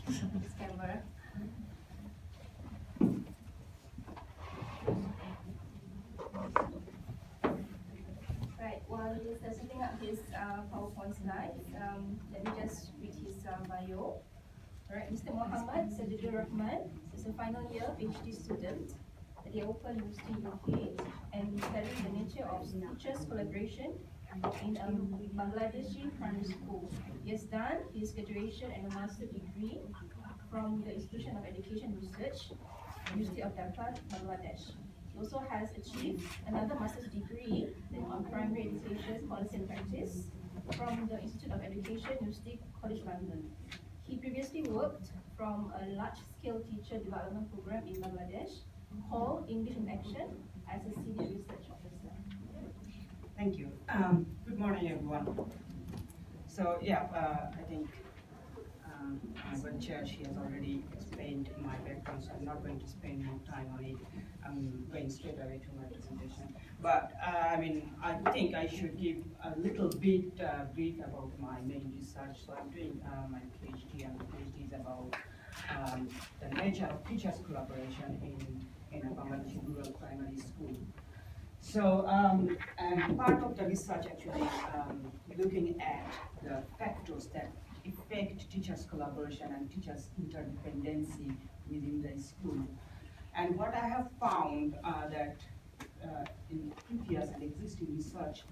this camera. Right, while he's setting up his PowerPoint slides, let me just read his bio. Alright, Mr. Muhammad Sajidul Rahman is a final year PhD student at the Open University UK and studying the nature of teachers' collaboration in a Bangladeshi primary school. He has done his graduation and a master's degree from the Institution of Education Research, University of Dhaka, Bangladesh. He also has achieved another master's degree on primary education policy and practice from the Institute of Education, University College London. He previously worked from a large-scale teacher development program in Bangladesh called English in Action as a senior research officer. Thank you. Good morning, everyone. So yeah, I think my good chair, she has already explained my background, so I'm not going to spend more time on it. I'm going straight away to my presentation. But I mean, I think I should give a little bit brief about my main research. So I'm doing my PhD, and the PhD is about the nature of teachers' collaboration in a Bangladeshi rural primary school. So, and part of the research actually is looking at the factors that affect teachers' collaboration and teachers' interdependency within the school. And what I have found that in previous and existing research,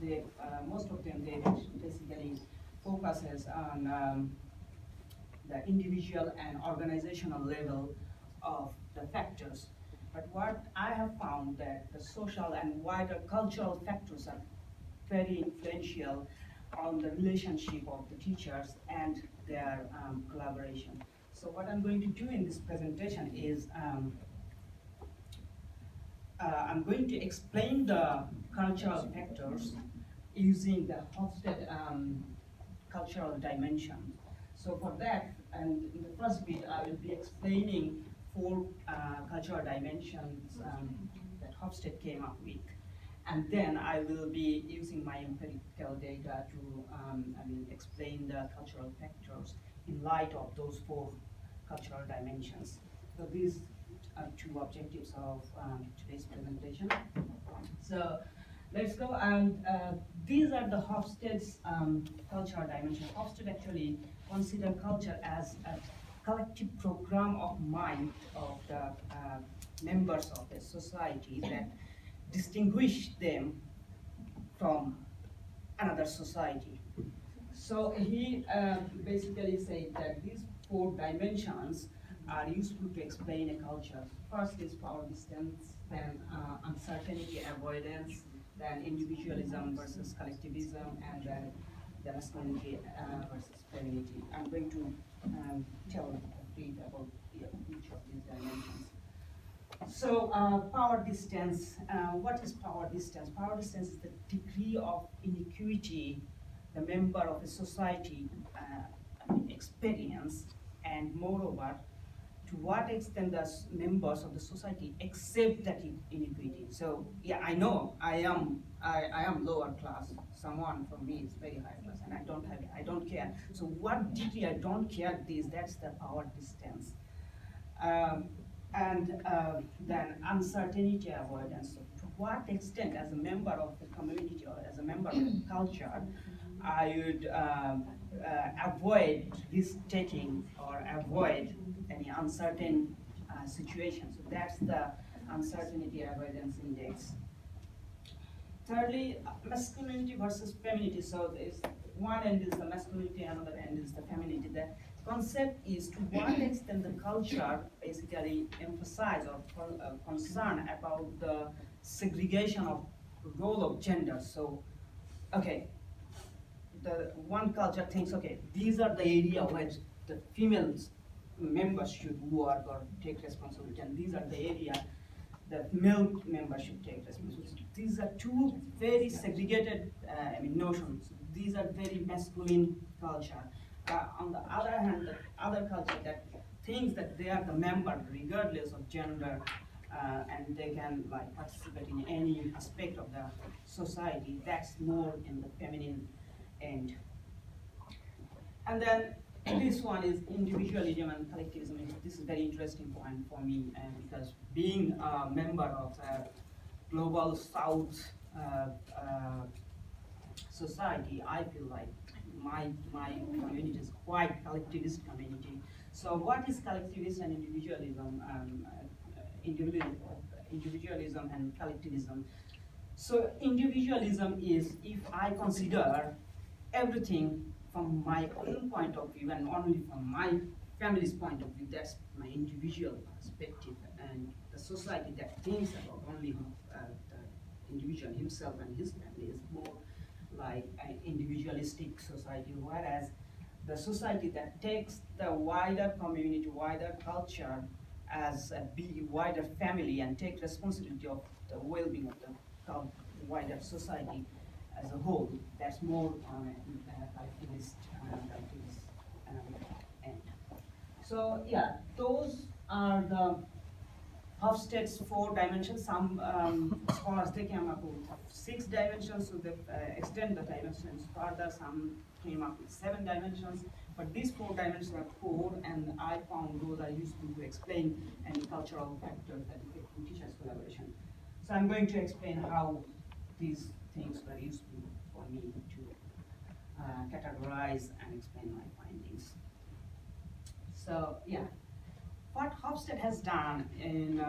most of them they basically focuses on the individual and organizational level of the factors. But what I have found that the social and wider cultural factors are very influential on the relationship of the teachers and their collaboration. So what I'm going to do in this presentation is I'm going to explain the cultural factors using the Hofstede cultural dimension. So for that, and in the first bit, I will be explaining four cultural dimensions that Hofstede came up with. And then I will be using my empirical data to explain the cultural factors in light of those four cultural dimensions. So these are two objectives of today's presentation. So let's go, and these are the Hofstede's cultural dimensions. Hofstede actually considered culture as a collective program of mind of the members of the society that distinguish them from another society. So he basically said that these four dimensions are useful to explain a culture. First is power distance, then uncertainty avoidance, then individualism versus collectivism, and then the masculinity versus femininity. I'm going to tell a bit about each of these dimensions. So power distance, what is power distance? Power distance is the degree of inequity the member of a society experience, and moreover, to what extent the members of the society accept that inequity. So yeah, I know I am lower class. Someone from me is very high class, and I don't care. So what degree I don't care that's the power distance. And then uncertainty avoidance. So to what extent, as a member of the community or as a member of the culture, I would avoid risk-taking or avoid any uncertain situation. So that's the uncertainty avoidance index. Thirdly, masculinity versus femininity. So there's one end is the masculinity, another end is the femininity. The concept is to what extent the culture basically emphasize or concern about the segregation of role of gender. So, okay, the one culture thinks, okay, these are the area where the females members should work or take responsibility, and these are the area that male members should take responsibility. These are two very segregated notions. These are very masculine culture. On the other hand, the other culture that thinks that they are the member regardless of gender, and they can participate in any aspect of the society, that's more in the feminine end. And then this one is individualism and collectivism. This is very interesting point for me, because being a member of a global South society, I feel like my community is quite collectivist community. So what is collectivism and individualism? Individualism and collectivism. So individualism is if I consider everything from my own point of view and only from my family's point of view. That's my individual perspective, and the society that thinks about only the individual himself and his family is more like an individualistic society, whereas the society that takes the wider community, wider culture as a wider family and take responsibility of the well-being of the wider society as a whole, that's more on a collectivist end. So yeah, those are the Hofstede's 4 dimensions. Some scholars, they came up with 6 dimensions, so they extend the dimensions further. Some came up with 7 dimensions, but these 4 dimensions are core, and I found those are useful to explain any cultural factors that affect teachers' collaboration. So I'm going to explain how these things were useful for me to categorize and explain my findings. So yeah, what Hofstede has done in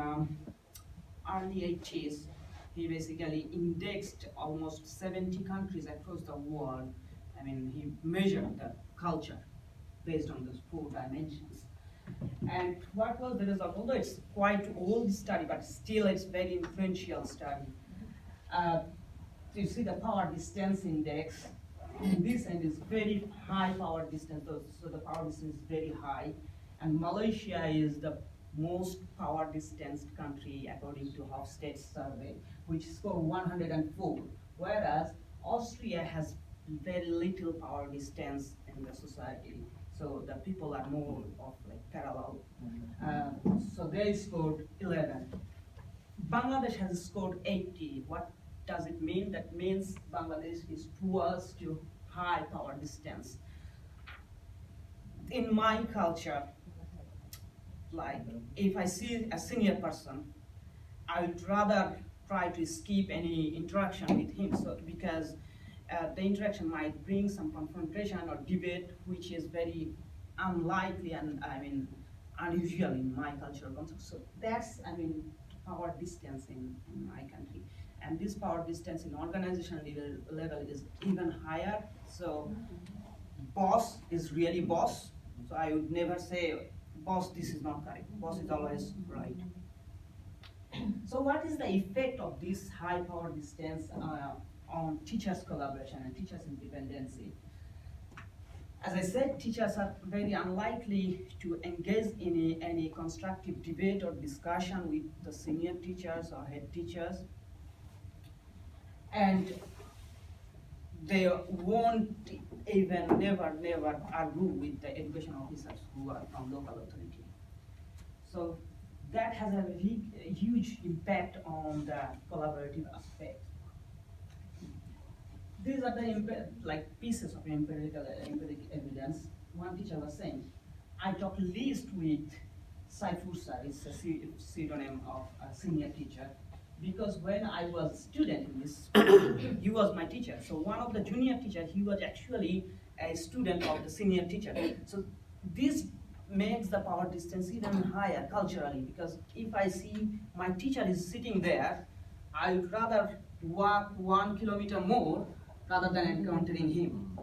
early 80s, he basically indexed almost 70 countries across the world. I mean, he measured the culture based on those 4 dimensions. And what was the result? Although it's quite old study, but still it's very influential study. You see the power distance index. This end is very high power distance, so the power distance is very high. And Malaysia is the most power distanced country according to Hofstede's survey, which scored 104, whereas Austria has very little power distance in the society. So the people are more of like parallel. So they scored 11. Bangladesh has scored 80. What does it mean? That means Bangladesh is towards to high power distance. In my culture, like if I see a senior person, I would rather try to skip any interaction with him, so because the interaction might bring some confrontation or debate, which is very unlikely and unusual in my cultural context. So that's power distance in my country, and this power distance in organizational level is even higher. So boss is really boss. So I would never say, boss, this is not correct. Boss is always right. So what is the effect of this high power distance on teachers' collaboration and teachers' independence? As I said, teachers are very unlikely to engage in any constructive debate or discussion with the senior teachers or head teachers. And they won't even never argue with the education officers who are from local authority. So that has a huge impact on the collaborative aspect. These are the pieces of empiric evidence. One teacher was saying, I talked least with Saifur sir, it's a pseudonym of a senior teacher, because when I was a student in this school, he was my teacher. So one of the junior teachers, he was actually a student of the senior teacher. So this makes the power distance even higher culturally, because if I see my teacher is sitting there, I would rather walk 1 kilometer more rather than encountering him.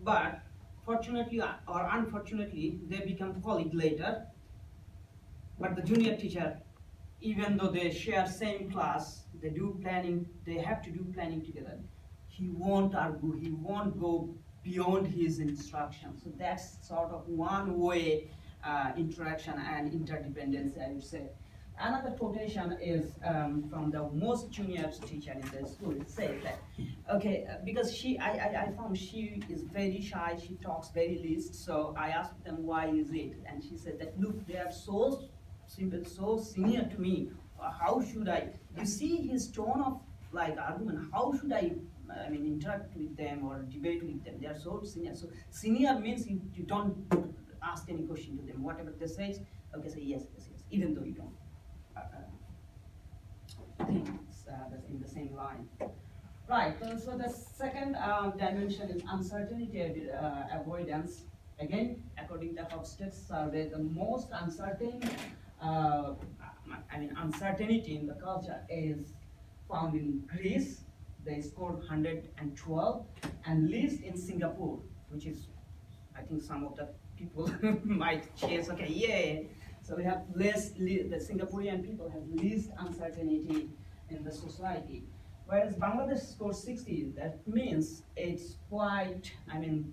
But fortunately or unfortunately, they become colleagues later. But the junior teacher, even though they share same class, they have to do planning together. He won't argue, he won't go beyond his instruction. So that's sort of one-way interaction and interdependence, I would say. Another quotation is from the most junior teacher in the school. It says that, okay, because I found she is very shy, she talks very least, so I asked them why is it, and she said that, look, they are so simple, so senior to me, how should I, you see his tone of argument, how should I interact with them or debate with them. They are so senior. So senior means you don't ask any question to them. Whatever they say, okay, say yes, yes, yes, even though you don't think that's in the same line. Right, so the second dimension is uncertainty avoidance. Again, according to Hofstede's survey, the most uncertain, uncertainty in the culture is found in Greece. They scored 112, and least in Singapore, which is, I think some of the people might chase, okay, yay. So we have the Singaporean people have least uncertainty in the society. Whereas Bangladesh scores 60, that means it's quite,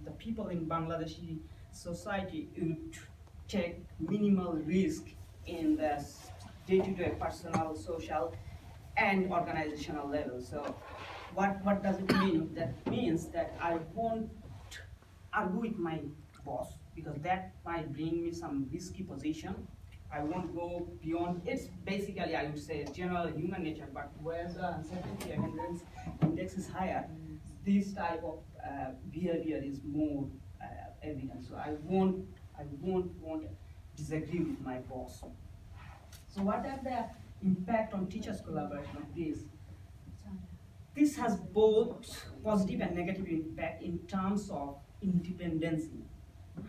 the people in Bangladeshi society would take minimal risk in the day-to-day personal, social, and organizational level. So what does it mean? That means that I won't argue with my boss because that might bring me some risky position. I won't go beyond. It's basically, I would say, general human nature, but where the uncertainty avoidance index is higher, this type of behavior is more evident. So I won't want to disagree with my boss. So what are the impact on teachers' collaboration of this? This has both positive and negative impact in terms of independency.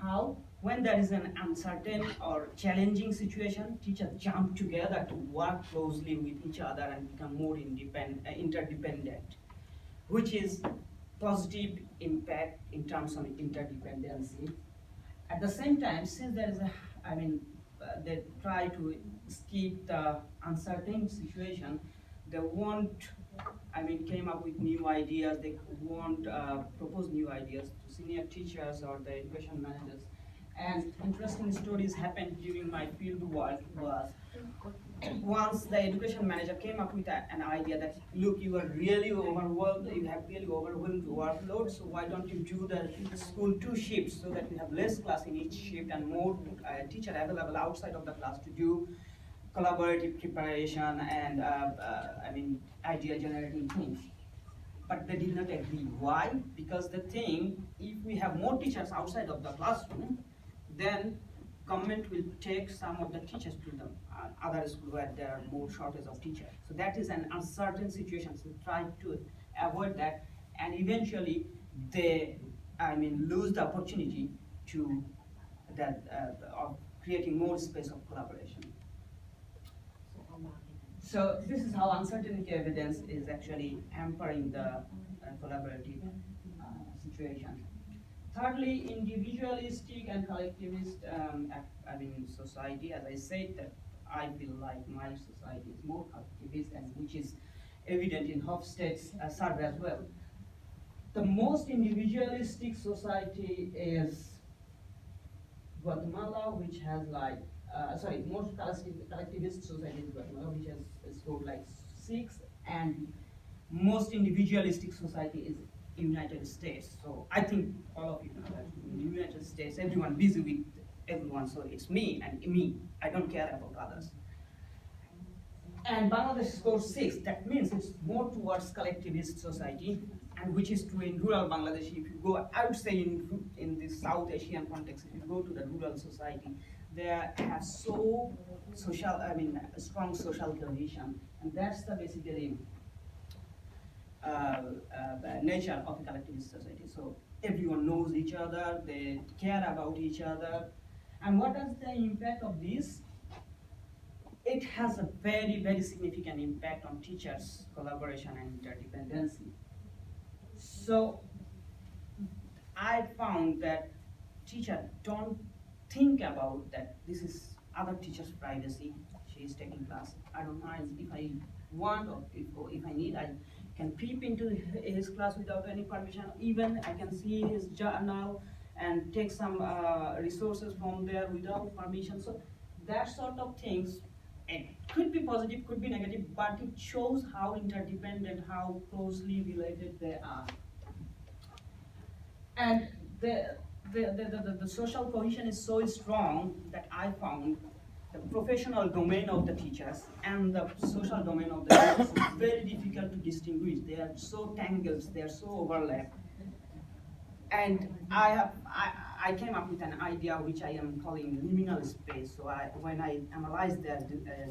How? When there is an uncertain or challenging situation, teachers jump together to work closely with each other and become more interdependent, which is positive impact in terms of interdependency. At the same time, since there is they try to skip the uncertain situation, they won't, came up with new ideas, they won't propose new ideas to senior teachers or the education managers. And interesting stories happened during my field work was once the education manager came up with an idea that, look, you are really overwhelmed, you have really overwhelmed workload, so why don't you do the school 2 shifts so that we have less class in each shift and more teacher available outside of the class to do collaborative preparation and idea generating things. But they did not agree. Why? Because the thing, if we have more teachers outside of the classroom, then government will take some of the teachers to the other school where there are more shortage of teachers. So that is an uncertain situation. So try to avoid that, and eventually they, lose the opportunity to that of creating more space of collaboration. So this is how uncertainty evidence is actually hampering the collaborative situation. Thirdly, individualistic and collectivist society. As I said, that I feel like my society is more collectivist, and which is evident in Hofstede's survey as well. The most individualistic society is Guatemala, which has most collectivist society is Guatemala, which has scored like 6, and most individualistic society is United States. So I think all of you know that in the United States, everyone busy with everyone, so it's me and me. I don't care about others. And Bangladesh scores 6. That means it's more towards collectivist society, and which is true in rural Bangladesh. If you go, I would say in the South Asian context, if you go to the rural society, they have so social, strong social cohesion, and that's the basically nature of a collectivist society. So everyone knows each other, they care about each other. And what is the impact of this? It has a very, very significant impact on teachers' collaboration and interdependency. So I found that teachers don't think about that this is other teacher's privacy. She is taking class. I don't mind if I want or if I need, I can peep into his class without any permission. Even I can see his journal and take some resources from there without permission. So that sort of things, it could be positive, could be negative, but it shows how interdependent, how closely related they are. And the social cohesion is so strong that I found the professional domain of the teachers and the social domain of the teachers is very difficult to distinguish. They are so tangled, they are so overlapped. And I came up with an idea which I am calling liminal space. So when I analyzed their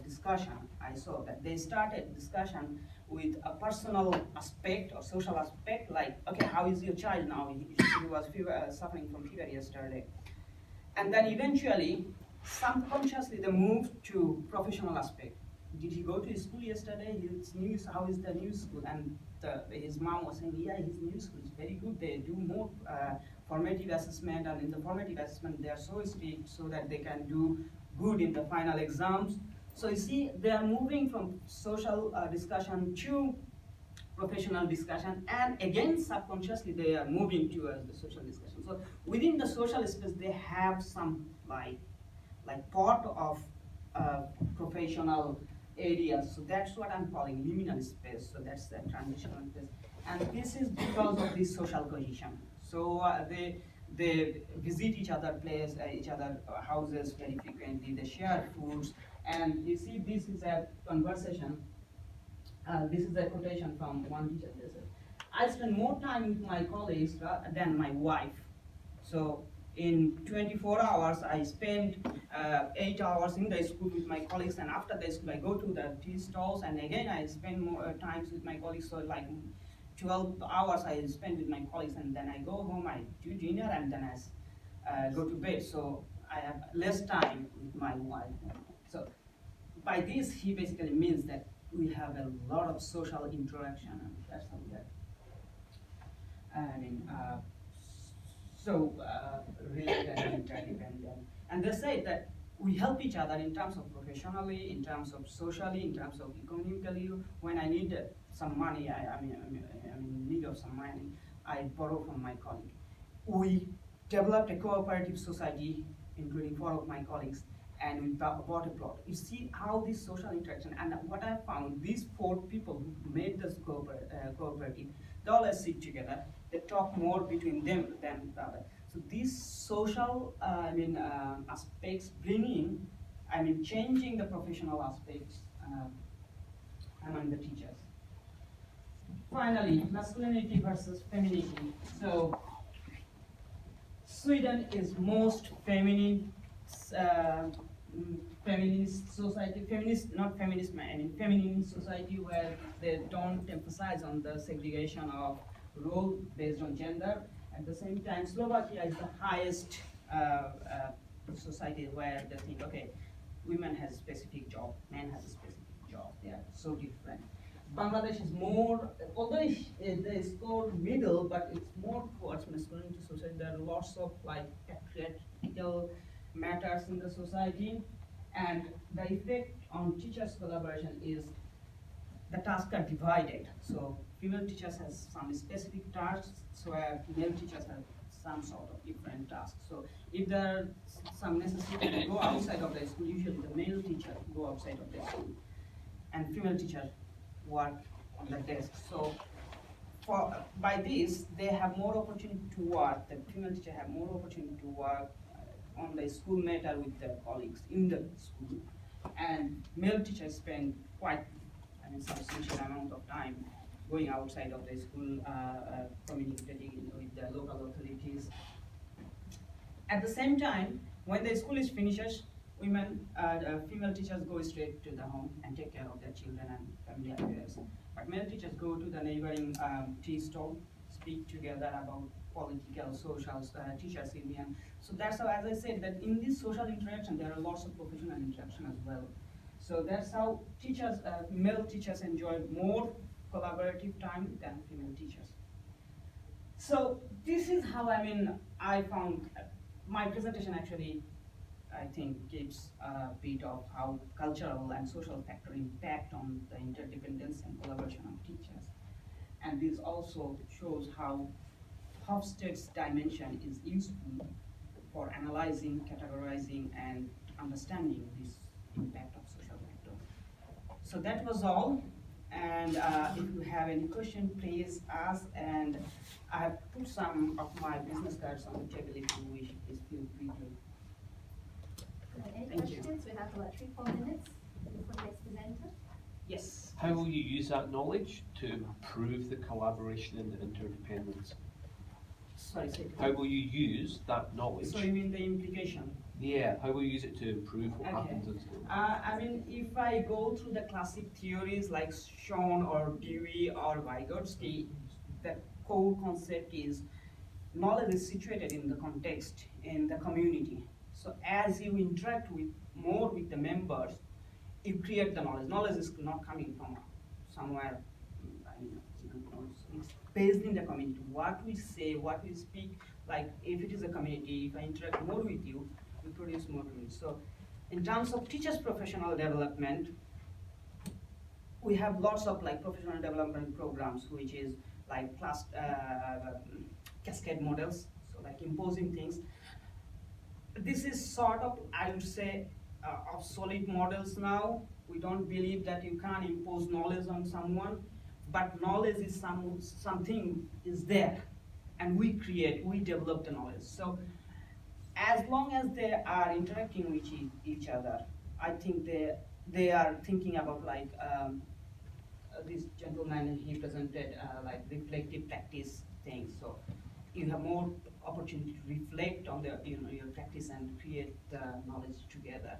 discussion, I saw that they started discussion with a personal aspect or social aspect, like, okay, how is your child now? He was suffering from fever yesterday. And then eventually, subconsciously, they moved to professional aspect. Did he go to school yesterday? His news, how is the new school? And his mom was saying, yeah, his new school is very good. They do more formative assessment, and in the formative assessment, they are so strict so that they can do good in the final exams. So you see, they are moving from social discussion to professional discussion, and again subconsciously they are moving towards the social discussion. So within the social space they have some like part of professional areas. So that's what I'm calling liminal space. So that's the transitional space, and this is because of this social cohesion. So they visit each other place, each other houses very frequently. They share foods, and you see this is a conversation. This is a quotation from one teacher. They said, I spend more time with my colleagues than my wife. So in 24 hours, I spend 8 hours in the school with my colleagues, and after the school, I go to the tea stalls, and again, I spend more times with my colleagues. So like 12 hours I spend with my colleagues, and then I go home, I do dinner, and then I go to bed. So I have less time with my wife. So by this, he basically means that we have a lot of social interaction, and that's how that. I mean, related and interdependent. And they say that we help each other in terms of professionally, in terms of socially, in terms of economically. When I need some money, I'm in need of some money, I borrow from my colleague. We developed a cooperative society, including 4 of my colleagues, and we bought a plot. You see how this social interaction, and what I found, these 4 people who made this cooperative, they always sit together, they talk more between them than the other. So these social, aspects bringing, changing the professional aspects among the teachers. Finally, masculinity versus femininity. So Sweden is most feminist society, feminine society, where they don't emphasize on the segregation of role based on gender. At the same time, Slovakia is the highest society where they think, okay, women has a specific job, men has a specific job. They are so different. Bangladesh is more, although they score middle, but it's more towards masculinity society. There are lots of like patriarchal matters in the society, and the effect on teachers' collaboration is the tasks are divided. So female teachers have some specific tasks, where male teachers have some sort of different tasks. So if there is some necessity to go outside of the school, usually the male teacher go outside of the school, and female teachers work on the desk. So by this, they have more opportunity to work. The female teacher have more opportunity to work on the school matter with their colleagues in the school, and male teachers spend quite substantial amount of time going outside of the school, communicating with the local authorities. At the same time, when the school is finishes, female teachers go straight to the home and take care of their children and family affairs. But male teachers go to the neighboring tea stall, speak together about political, social, teachers union. So that's how, as I said, that in this social interaction, there are lots of professional interaction as well. So that's how teachers, male teachers enjoy more collaborative time than female teachers. So this is how, I found my presentation actually, I think, gives a bit of how cultural and social factor impact on the interdependence and collaboration of teachers. And this also shows how Hofstede's dimension is useful for analyzing, categorizing, and understanding this impact of social factor. So that was all. And if you have any question, please ask. And I have put some of my business cards on the table. If you wish, please feel free to. Any Thank you. questions? questions. We have about 3-4 minutes for the next presenter. Yes. How will you use that knowledge to improve the collaboration and the interdependence? Sorry, say it How again. will you use that knowledge? So you mean the implication? Yeah, how will you use it to improve what Okay. happens in school? I mean, if I go through the classic theories like Sean or Dewey or Vygotsky, the core concept is knowledge is situated in the context, in the community. So as you interact with more with the members, you create the knowledge. Knowledge is not coming from somewhere. I mean, it's based in the community. What we say, what we speak. Like if it is a community, if I interact more with you, we produce more community. So, in terms of teachers' professional development, we have lots of like professional development programs, which is like cascade models, so like imposing things. This is sort of, I would say, obsolete models now. We don't believe that you can impose knowledge on someone, but knowledge is something is there, and we develop the knowledge. So as long as they are interacting with each other, I think they are thinking about like this gentleman, he presented like reflective practice things. So you have more opportunity to reflect on your practice and create the knowledge together.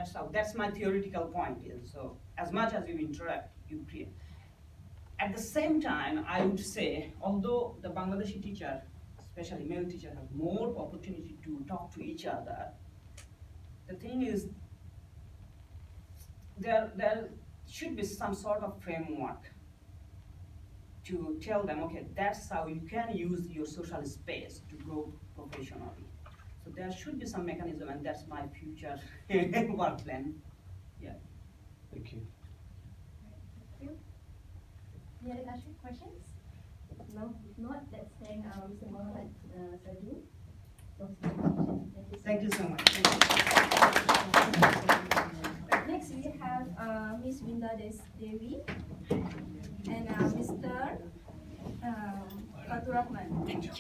So that's my theoretical point is, so as much as you interact, you create. At the same time, I would say, although the Bangladeshi teacher, especially male teacher, have more opportunity to talk to each other, the thing is, there should be some sort of framework to tell them, okay, that's how you can use your social space to grow professionally. So there should be some mechanism, and that's my future work plan. Yeah. Thank you. Thank you. Any other questions? No? If not, let's thank Mr. Mohammed Sajid for his presentation. Thank you so much. Right, next we have Miss Vinda Devi and Mr. Fatur Rahman. Thank you.